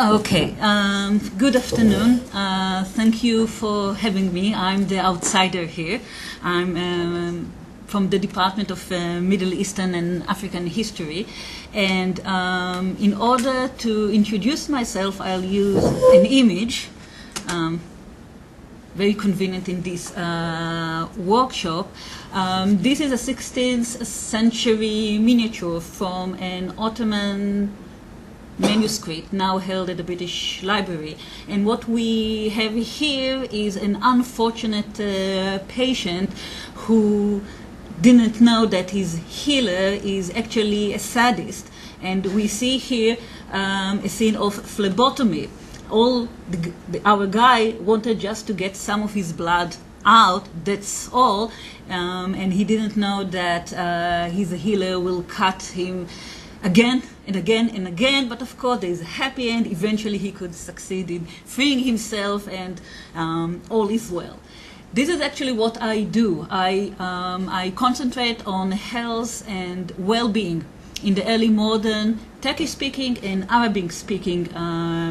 Okay, good afternoon. Thank you for having me. I'm the outsider here. I'm from the Department of Middle Eastern and African History. And in order to introduce myself, I'll use an image, very convenient in this workshop. This is a 16th century miniature from an Ottoman manuscript now held at the British Library. And what we have here is an unfortunate patient who didn't know that his healer is actually a sadist. And we see here a scene of phlebotomy. Our guy wanted just to get some of his blood out, that's all, and he didn't know that his healer will cut him again and again and again, but of course there is a happy end. Eventually he could succeed in freeing himself, and all is well. This is actually what I do. I concentrate on health and well-being in the early modern Turkish-speaking and Arabic-speaking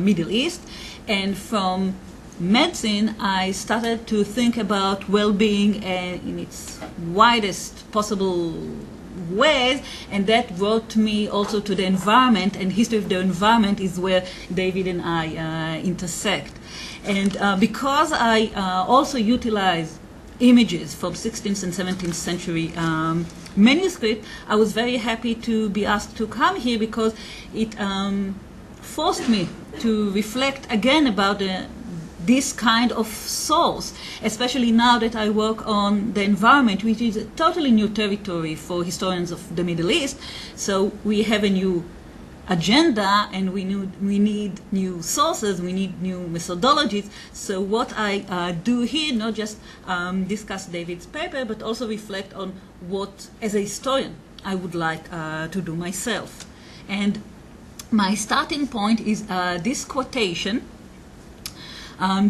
Middle East. And from medicine, I started to think about well-being in its widest possible ways, and that brought me also to the environment, and history of the environment is where David and I intersect. And because I also utilize images from 16th and 17th century manuscript, I was very happy to be asked to come here, because it forced me to reflect again about this kind of source, especially now that I work on the environment, which is a totally new territory for historians of the Middle East. So we have a new agenda, and we need new sources, we need new methodologies. So what I do here, not just discuss David's paper, but also reflect on what, as a historian, I would like to do myself. And my starting point is this quotation.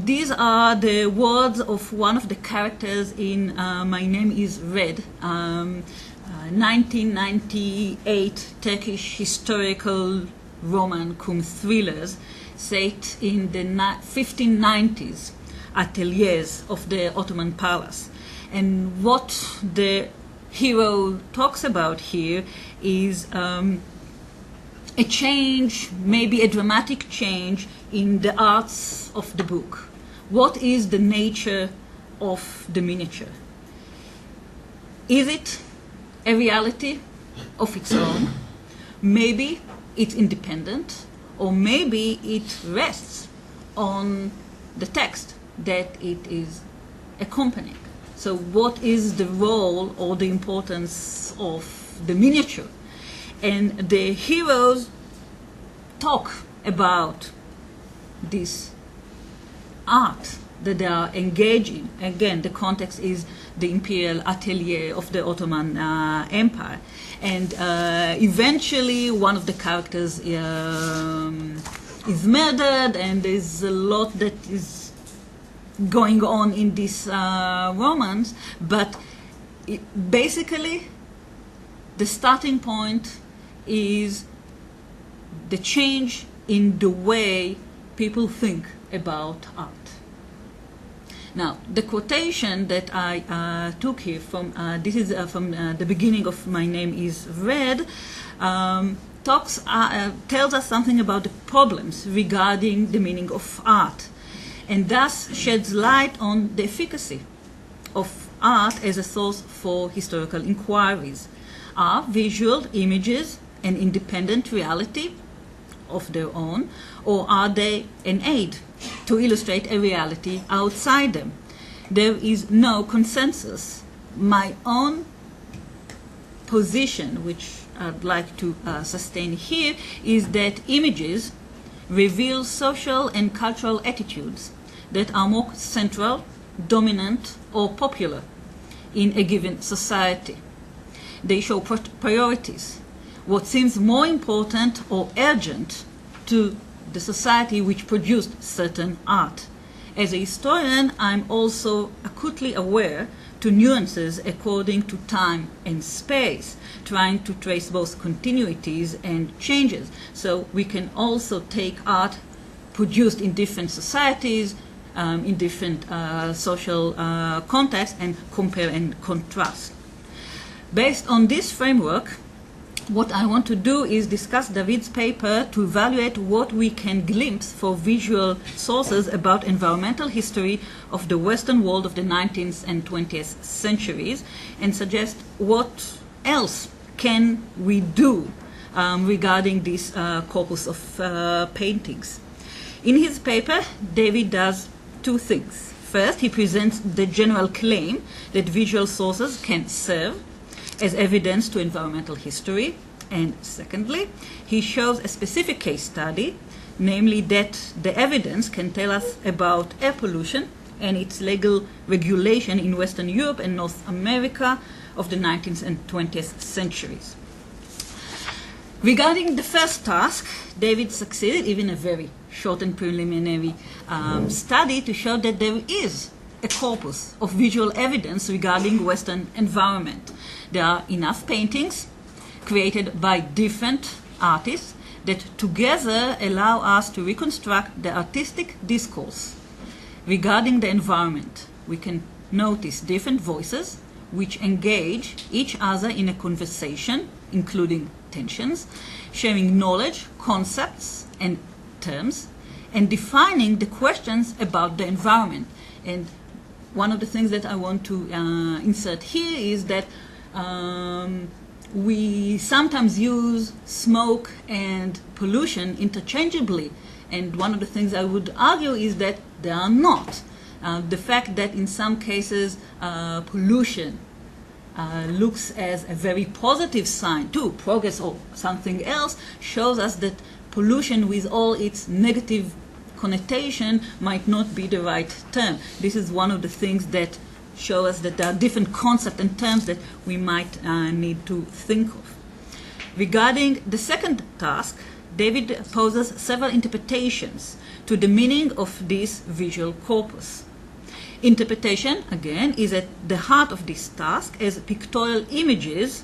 These are the words of one of the characters in My Name is Red, 1998 Turkish historical roman cum thrillers set in the 1590s ateliers of the Ottoman palace. And what the hero talks about here is a change, maybe a dramatic change in the arts of the book. What is the nature of the miniature? Is it a reality of its own? Maybe it's independent, or maybe it rests on the text that it is accompanying. So what is the role or the importance of the miniature? And the heroes talk about this art that they are engaging. Again, the context is the imperial atelier of the Ottoman Empire. And eventually one of the characters is murdered, and there's a lot that is going on in this romance. But basically, the starting point is the change in the way people think about art. Now, the quotation that I took here from, this is from the beginning of My Name is Red, tells us something about the problems regarding the meaning of art, and thus sheds light on the efficacy of art as a source for historical inquiries. Are visual images an independent reality of their own, or are they an aid to illustrate a reality outside them? There is no consensus. My own position, which I'd like to sustain here, is that images reveal social and cultural attitudes that are more central, dominant, or popular in a given society. They show priorities, what seems more important or urgent to the society which produced certain art. As a historian, I'm also acutely aware to nuances according to time and space, trying to trace both continuities and changes. So we can also take art produced in different societies, in different social contexts, and compare and contrast. Based on this framework, what I want to do is discuss David's paper to evaluate what we can glimpse for visual sources about environmental history of the Western world of the 19th and 20th centuries, and suggest what else can we do regarding this corpus of paintings. In his paper, David does two things. First, he presents the general claim that visual sources can serve as evidence to environmental history. And secondly, he shows a specific case study, namely that the evidence can tell us about air pollution and its legal regulation in Western Europe and North America of the 19th and 20th centuries. Regarding the first task, David succeeded, even a very short and preliminary study, to show that there is a corpus of visual evidence regarding Western environment. There are enough paintings created by different artists that together allow us to reconstruct the artistic discourse regarding the environment. We can notice different voices which engage each other in a conversation, including tensions, sharing knowledge, concepts, and terms, and defining the questions about the environment. And one of the things that I want to insert here is that we sometimes use smoke and pollution interchangeably. And one of the things I would argue is that they are not. The fact that in some cases pollution looks as a very positive sign to progress or something else shows us that pollution, with all its negative connotation, might not be the right term. This is one of the things that show us that there are different concepts and terms that we might need to think of. Regarding the second task, David poses several interpretations to the meaning of this visual corpus. Interpretation, again, is at the heart of this task, as pictorial images,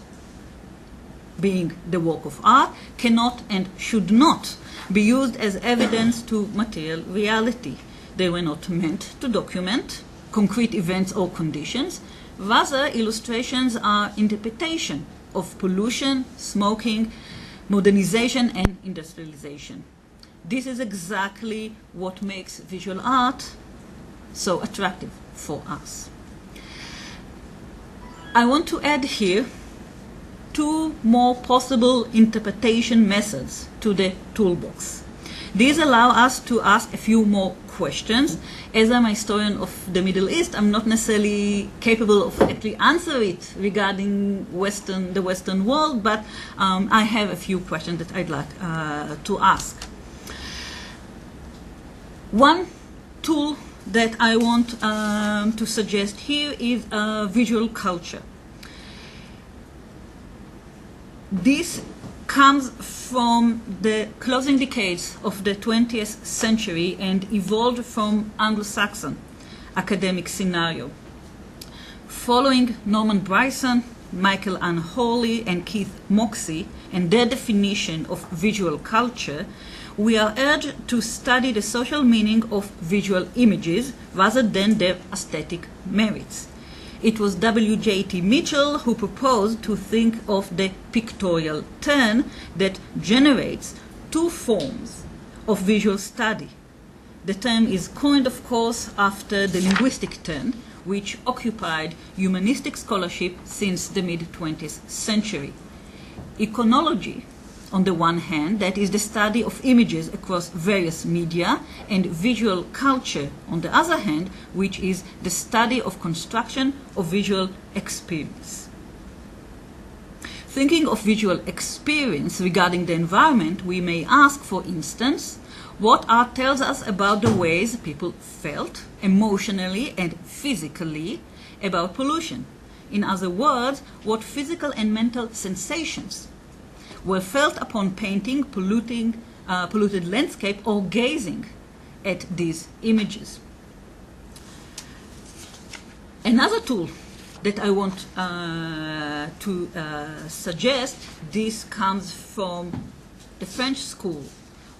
being the work of art, cannot and should not be used as evidence to material reality. They were not meant to document concrete events or conditions. Rather, illustrations are interpretation of pollution, smoking, modernization, and industrialization. This is exactly what makes visual art so attractive for us. I want to add here two more possible interpretation methods to the toolbox. These allow us to ask a few more questions. As I'm a historian of the Middle East, I'm not necessarily capable of actually answering it regarding the Western world, but I have a few questions that I'd like to ask. One tool that I want to suggest here is visual culture. This comes from the closing decades of the 20th century and evolved from Anglo-Saxon academic scenario. Following Norman Bryson, Michael Unholy, and Keith Moxey and their definition of visual culture, we are urged to study the social meaning of visual images rather than their aesthetic merits. It was W.J.T. Mitchell who proposed to think of the pictorial turn that generates two forms of visual study. The term is coined, of course, after the linguistic turn, which occupied humanistic scholarship since the mid-20th century. Iconology, on the one hand, that is the study of images across various media, and visual culture, on the other hand, which is the study of construction of visual experience. Thinking of visual experience regarding the environment, we may ask, for instance, what art tells us about the ways people felt emotionally and physically about pollution. In other words, what physical and mental sensations were felt upon painting polluted landscape or gazing at these images. Another tool that I want to suggest, this comes from the French school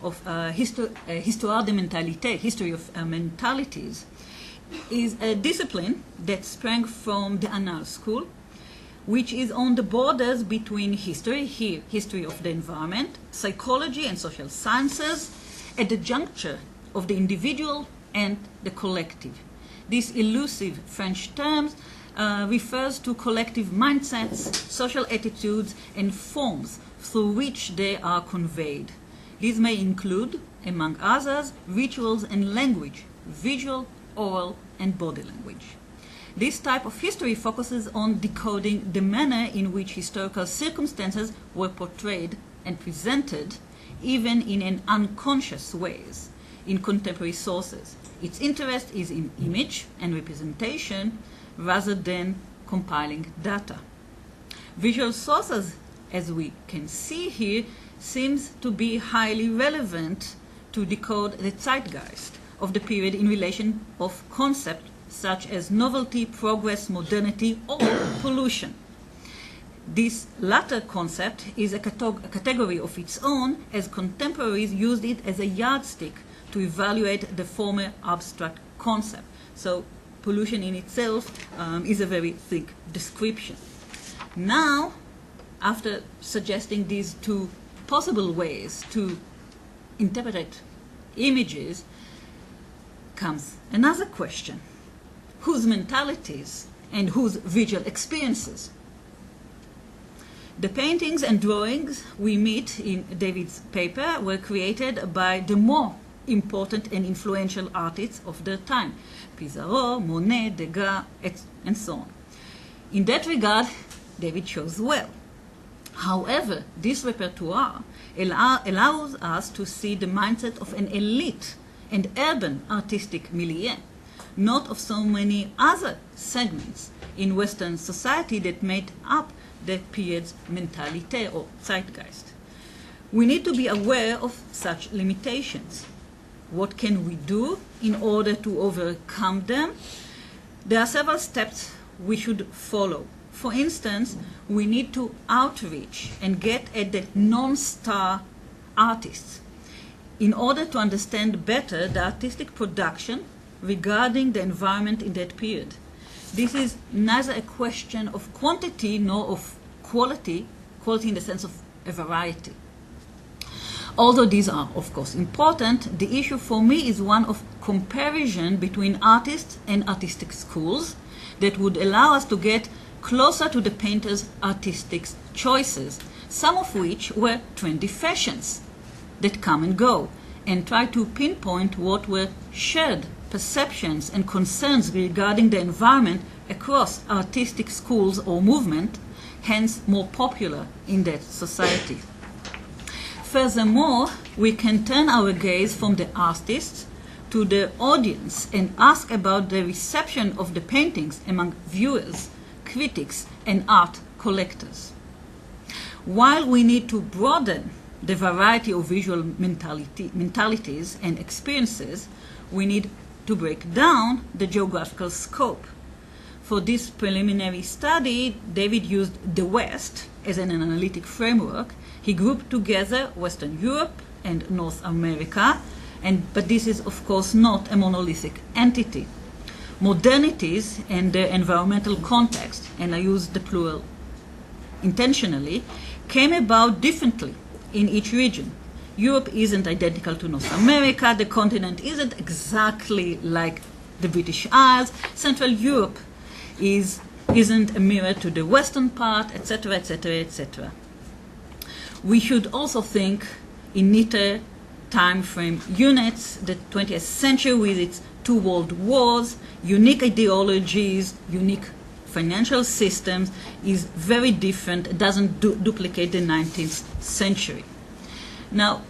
of Histoire de Mentalité, history of mentalities, is a discipline that sprang from the Annales school, which is on the borders between history, here, history of the environment, psychology and social sciences, at the juncture of the individual and the collective. This elusive French term refers to collective mindsets, social attitudes, and forms through which they are conveyed. These may include, among others, rituals and language, visual, oral, and body language. This type of history focuses on decoding the manner in which historical circumstances were portrayed and presented, even in an unconscious ways, in contemporary sources. Its interest is in image and representation rather than compiling data. Visual sources, as we can see here, seems to be highly relevant to decode the zeitgeist of the period in relation of concepts such as novelty, progress, modernity, or pollution. This latter concept is a category of its own, as contemporaries used it as a yardstick to evaluate the former abstract concept. So pollution in itself is a very thick description. Now, after suggesting these two possible ways to interpret images, comes another question. Whose mentalities and whose visual experiences? The paintings and drawings we meet in David's paper were created by the more important and influential artists of their time, Pissarro, Monet, Degas, and so on. In that regard, David shows well. However, this repertoire allows us to see the mindset of an elite and urban artistic milieu, not of so many other segments in Western society that made up the period's mentalite or zeitgeist. We need to be aware of such limitations. What can we do in order to overcome them? There are several steps we should follow. For instance, we need to outreach and get at the non-star artists in order to understand better the artistic production regarding the environment in that period. This is neither a question of quantity nor of quality in the sense of a variety. Although these are, of course, important, the issue for me is one of comparison between artists and artistic schools that would allow us to get closer to the painter's artistic choices, some of which were trendy fashions that come and go, and try to pinpoint what were shared perceptions and concerns regarding the environment across artistic schools or movement, hence more popular in that society. Furthermore, we can turn our gaze from the artists to the audience and ask about the reception of the paintings among viewers, critics, and art collectors. While we need to broaden the variety of visual mentalities and experiences, we need to break down the geographical scope. For this preliminary study, David used the West as an analytic framework. He grouped together Western Europe and North America, but this is of course not a monolithic entity. Modernities and their environmental context, and I use the plural intentionally, came about differently in each region. Europe isn't identical to North America, the continent isn't exactly like the British Isles, Central Europe isn't a mirror to the western part, etc., etc., etc. We should also think in neater time frame units. The 20th century with its 2 world wars, unique ideologies, unique financial systems is very different. It doesn't duplicate the 19th century. Now,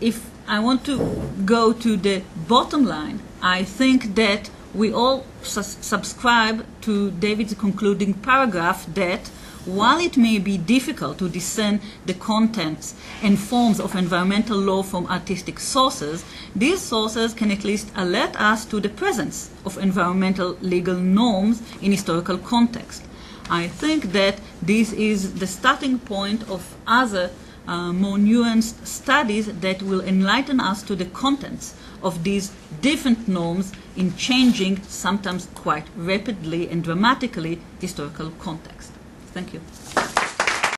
if I want to go to the bottom line, I think that we all subscribe to David's concluding paragraph that while it may be difficult to discern the contents and forms of environmental law from artistic sources, these sources can at least alert us to the presence of environmental legal norms in historical context. I think that this is the starting point of other more nuanced studies that will enlighten us to the contents of these different norms in changing, sometimes quite rapidly and dramatically, historical context. Thank you.